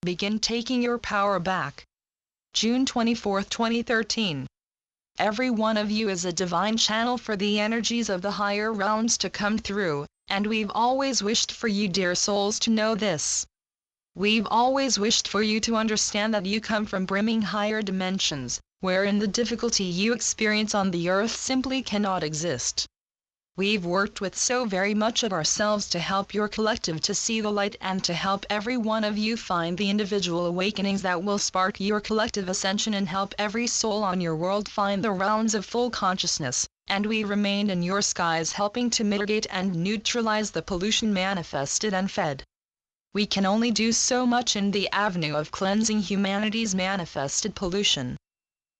Begin taking your power back. June 24, 2013. Every one of you is a divine channel for the energies of the higher realms to come through, and we've always wished for you, dear souls, to know this. We've always wished for you to understand that you come from brimming higher dimensions, wherein the difficulty you experience on the earth simply cannot exist. We've worked with so very much of ourselves to help your collective to see the light and to help every one of you find the individual awakenings that will spark your collective ascension and help every soul on your world find the realms of full consciousness, and we remained in your skies helping to mitigate and neutralize the pollution manifested and fed. We can only do so much in the avenue of cleansing humanity's manifested pollution.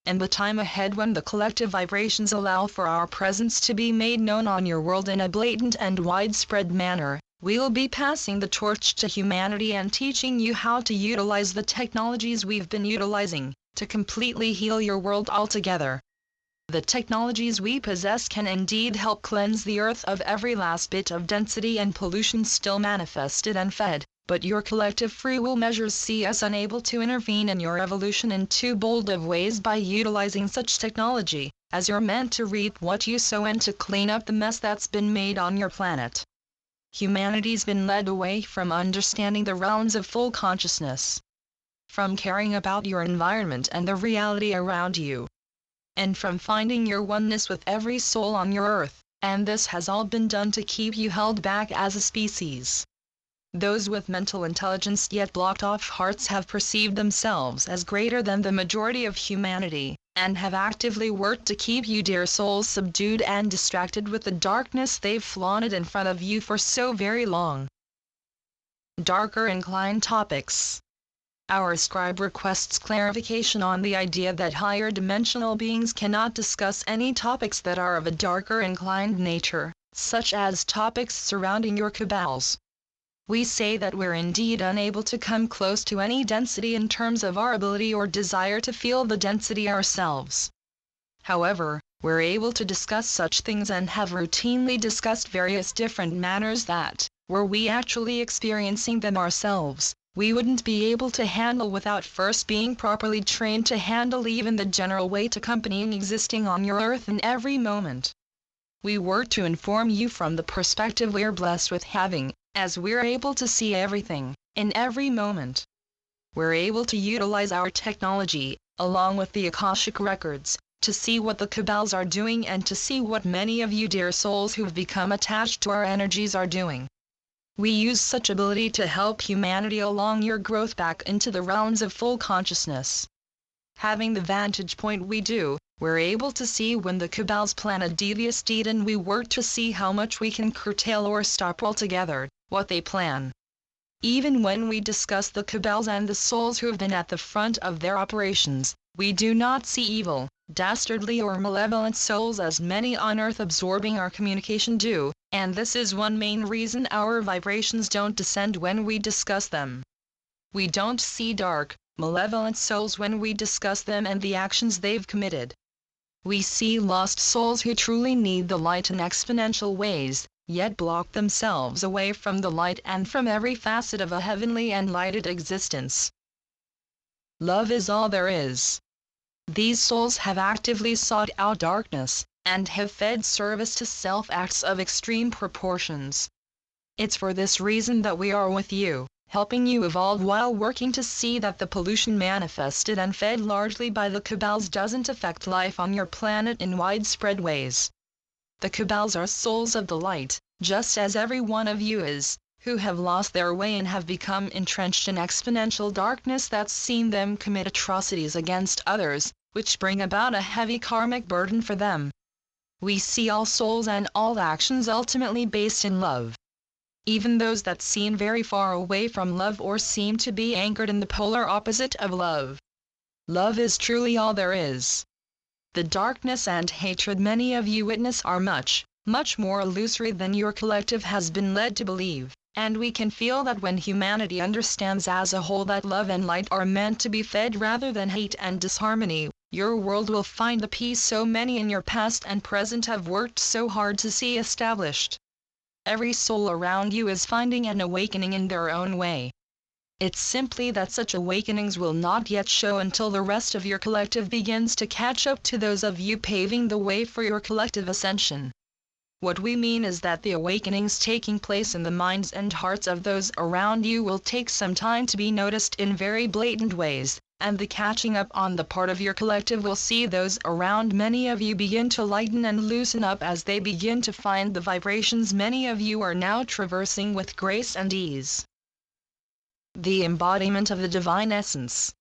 In the time ahead, when the collective vibrations allow for our presence to be made known on your world in a blatant and widespread manner, we'll be passing the torch to humanity and teaching you how to utilize the technologies we've been utilizing to completely heal your world altogether. The technologies we possess can indeed help cleanse the earth of every last bit of density and pollution still manifested and fed, but your collective free will measures see us unable to intervene in your evolution in too bold of ways by utilizing such technology, as you're meant to reap what you sow and to clean up the mess that's been made on your planet. Humanity's been led away from understanding the realms of full consciousness, from caring about your environment and the reality around you, and from finding your oneness with every soul on your earth, and this has all been done to keep you held back as a species. Those with mental intelligence yet blocked off hearts have perceived themselves as greater than the majority of humanity, and have actively worked to keep you, dear souls, subdued and distracted with the darkness they've flaunted in front of you for so very long. Darker inclined topics. Our scribe requests clarification on the idea that higher dimensional beings cannot discuss any topics that are of a darker inclined nature, such as topics surrounding your cabals. We say that we're indeed unable to come close to any density in terms of our ability or desire to feel the density ourselves. However, we're able to discuss such things and have routinely discussed various different matters that, were we actually experiencing them ourselves, we wouldn't be able to handle without first being properly trained to handle even the general weight accompanying existing on your earth in every moment. We were to inform you from the perspective we're blessed with having, as we're able to see everything, in every moment. We're able to utilize our technology, along with the Akashic records, to see what the cabals are doing and to see what many of you, dear souls who've become attached to our energies, are doing. We use such ability to help humanity along your growth back into the realms of full consciousness. Having the vantage point we do, we're able to see when the cabals plan a devious deed, and we work to see how much we can curtail or stop altogether what they plan. Even when we discuss the cabals and the souls who have been at the front of their operations, we do not see evil, dastardly or malevolent souls as many on earth absorbing our communication do, and this is one main reason our vibrations don't descend when we discuss them. We don't see dark, malevolent souls when we discuss them and the actions they've committed. We see lost souls who truly need the light in exponential ways, yet block themselves away from the light and from every facet of a heavenly and lighted existence. Love is all there is. These souls have actively sought out darkness, and have fed service to self-acts of extreme proportions. It's for this reason that we are with you, helping you evolve while working to see that the pollution manifested and fed largely by the cabals doesn't affect life on your planet in widespread ways. The cabals are souls of the light, just as every one of you is, who have lost their way and have become entrenched in exponential darkness that's seen them commit atrocities against others, which bring about a heavy karmic burden for them. We see all souls and all actions ultimately based in love. Even those that seem very far away from love or seem to be anchored in the polar opposite of love. Love is truly all there is. The darkness and hatred many of you witness are much, much more illusory than your collective has been led to believe, and we can feel that when humanity understands as a whole that love and light are meant to be fed rather than hate and disharmony, your world will find the peace so many in your past and present have worked so hard to see established. Every soul around you is finding an awakening in their own way. It's simply that such awakenings will not yet show until the rest of your collective begins to catch up to those of you paving the way for your collective ascension. What we mean is that the awakenings taking place in the minds and hearts of those around you will take some time to be noticed in very blatant ways, and the catching up on the part of your collective will see those around many of you begin to lighten and loosen up as they begin to find the vibrations many of you are now traversing with grace and ease. The embodiment of the divine essence.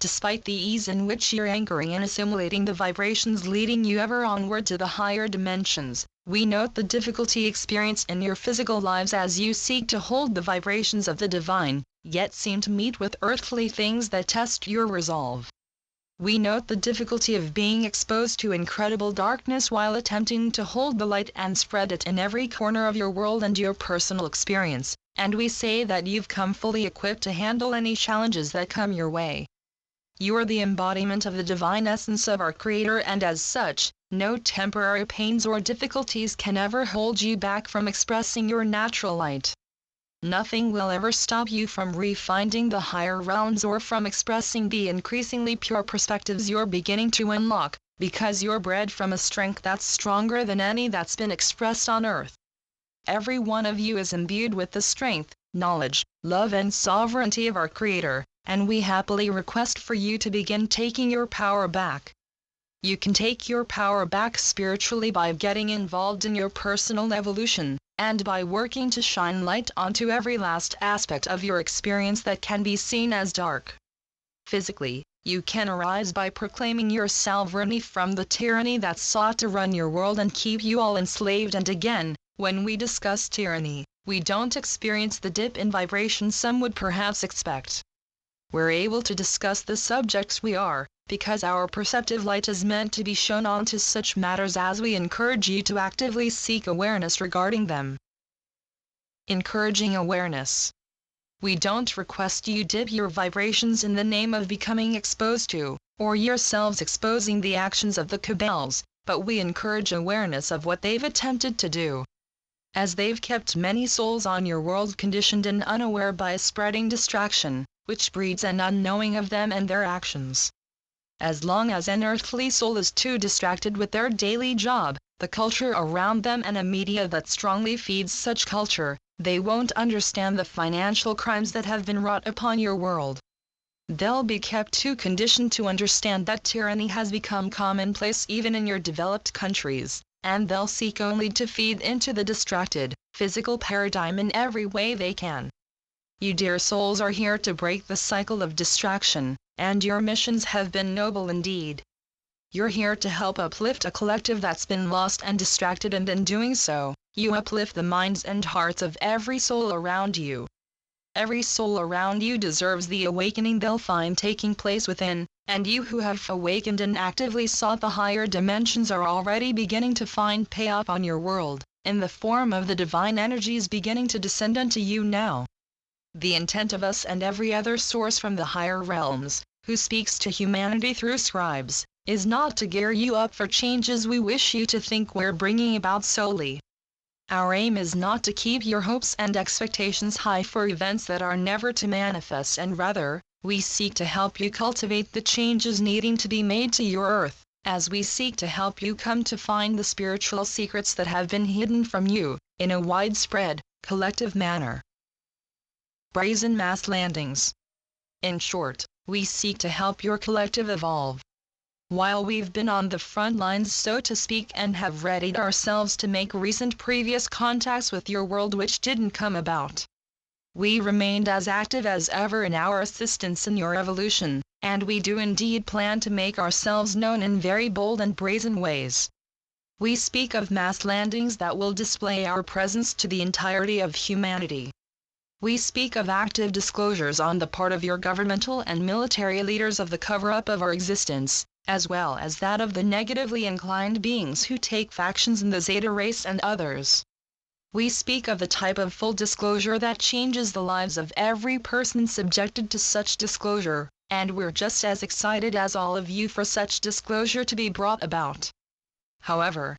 Despite the ease in which you're anchoring and assimilating the vibrations leading you ever onward to the higher dimensions, we note the difficulty experienced in your physical lives as you seek to hold the vibrations of the divine, yet seem to meet with earthly things that test your resolve. We note the difficulty of being exposed to incredible darkness while attempting to hold the light and spread it in every corner of your world and your personal experience, and we say that you've come fully equipped to handle any challenges that come your way. You are the embodiment of the divine essence of our Creator, and as such, no temporary pains or difficulties can ever hold you back from expressing your natural light. Nothing will ever stop you from refinding the higher realms or from expressing the increasingly pure perspectives you're beginning to unlock, because you're bred from a strength that's stronger than any that's been expressed on earth. Every one of you is imbued with the strength, knowledge, love and sovereignty of our Creator, and we happily request for you to begin taking your power back. You can take your power back spiritually by getting involved in your personal evolution, and by working to shine light onto every last aspect of your experience that can be seen as dark. Physically, you can arise by proclaiming your sovereignty from the tyranny that sought to run your world and keep you all enslaved. And again, when we discuss tyranny, we don't experience the dip in vibration some would perhaps expect. We're able to discuss the subjects we are, because our perceptive light is meant to be shown onto such matters as we encourage you to actively seek awareness regarding them. Encouraging awareness. We don't request you dip your vibrations in the name of becoming exposed to, or yourselves exposing the actions of the cabals, but we encourage awareness of what they've attempted to do. As they've kept many souls on your world conditioned and unaware by spreading distraction, which breeds an unknowing of them and their actions. As long as an earthly soul is too distracted with their daily job, the culture around them and a media that strongly feeds such culture, they won't understand the financial crimes that have been wrought upon your world. They'll be kept too conditioned to understand that tyranny has become commonplace even in your developed countries, and they'll seek only to feed into the distracted, physical paradigm in every way they can. You dear souls are here to break the cycle of distraction, and your missions have been noble indeed. You're here to help uplift a collective that's been lost and distracted, and in doing so, you uplift the minds and hearts of every soul around you. Every soul around you deserves the awakening they'll find taking place within, and you who have awakened and actively sought the higher dimensions are already beginning to find payoff on your world, in the form of the divine energies beginning to descend unto you now. The intent of us and every other source from the higher realms, who speaks to humanity through scribes, is not to gear you up for changes we wish you to think we're bringing about solely. Our aim is not to keep your hopes and expectations high for events that are never to manifest, and rather, we seek to help you cultivate the changes needing to be made to your earth, as we seek to help you come to find the spiritual secrets that have been hidden from you, in a widespread, collective manner. Brazen mass landings. In short, we seek to help your collective evolve. While we've been on the front lines, so to speak, and have readied ourselves to make recent previous contacts with your world which didn't come about, we remained as active as ever in our assistance in your evolution, and we do indeed plan to make ourselves known in very bold and brazen ways. We speak of mass landings that will display our presence to the entirety of humanity. We speak of active disclosures on the part of your governmental and military leaders of the cover-up of our existence, as well as that of the negatively inclined beings who take factions in the Zeta race and others. We speak of the type of full disclosure that changes the lives of every person subjected to such disclosure, and we're just as excited as all of you for such disclosure to be brought about. However,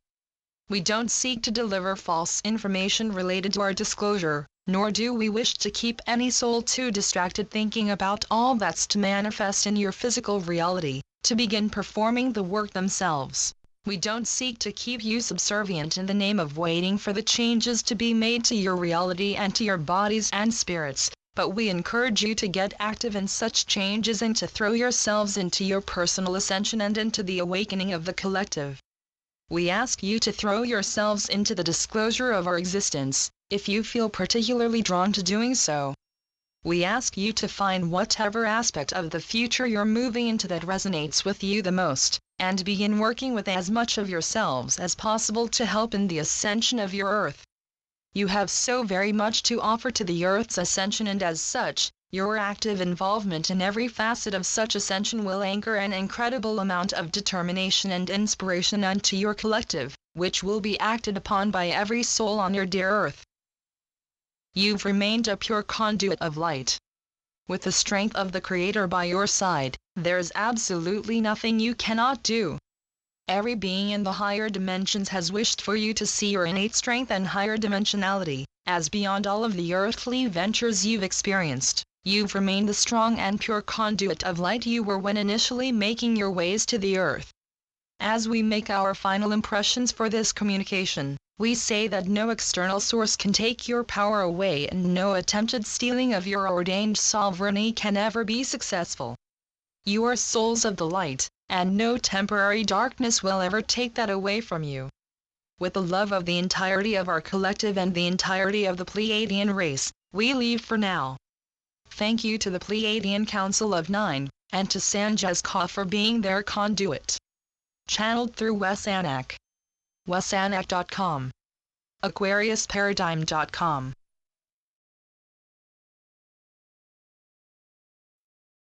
we don't seek to deliver false information related to our disclosure, Nor do we wish to keep any soul too distracted thinking about all that's to manifest in your physical reality, to begin performing the work themselves. We don't seek to keep you subservient in the name of waiting for the changes to be made to your reality and to your bodies and spirits, but we encourage you to get active in such changes and to throw yourselves into your personal ascension and into the awakening of the collective. We ask you to throw yourselves into the disclosure of our existence, if you feel particularly drawn to doing so. We ask you to find whatever aspect of the future you're moving into that resonates with you the most, and begin working with as much of yourselves as possible to help in the ascension of your Earth. You have so very much to offer to the Earth's ascension, and as such, your active involvement in every facet of such ascension will anchor an incredible amount of determination and inspiration onto your collective, which will be acted upon by every soul on your dear Earth. You've remained a pure conduit of light. With the strength of the Creator by your side, there's absolutely nothing you cannot do. Every being in the higher dimensions has wished for you to see your innate strength and higher dimensionality, as beyond all of the earthly ventures you've experienced, you've remained the strong and pure conduit of light you were when initially making your ways to the earth. As we make our final impressions for this communication, we say that no external source can take your power away and no attempted stealing of your ordained sovereignty can ever be successful. You are souls of the light, and no temporary darkness will ever take that away from you. With the love of the entirety of our collective and the entirety of the Pleiadian race, we leave for now. Thank you to the Pleiadian Council of Nine, and to SanJAsKa for being their conduit. Channeled through SanJAsKa. SanJAsKa.com. AquariusParadigm.com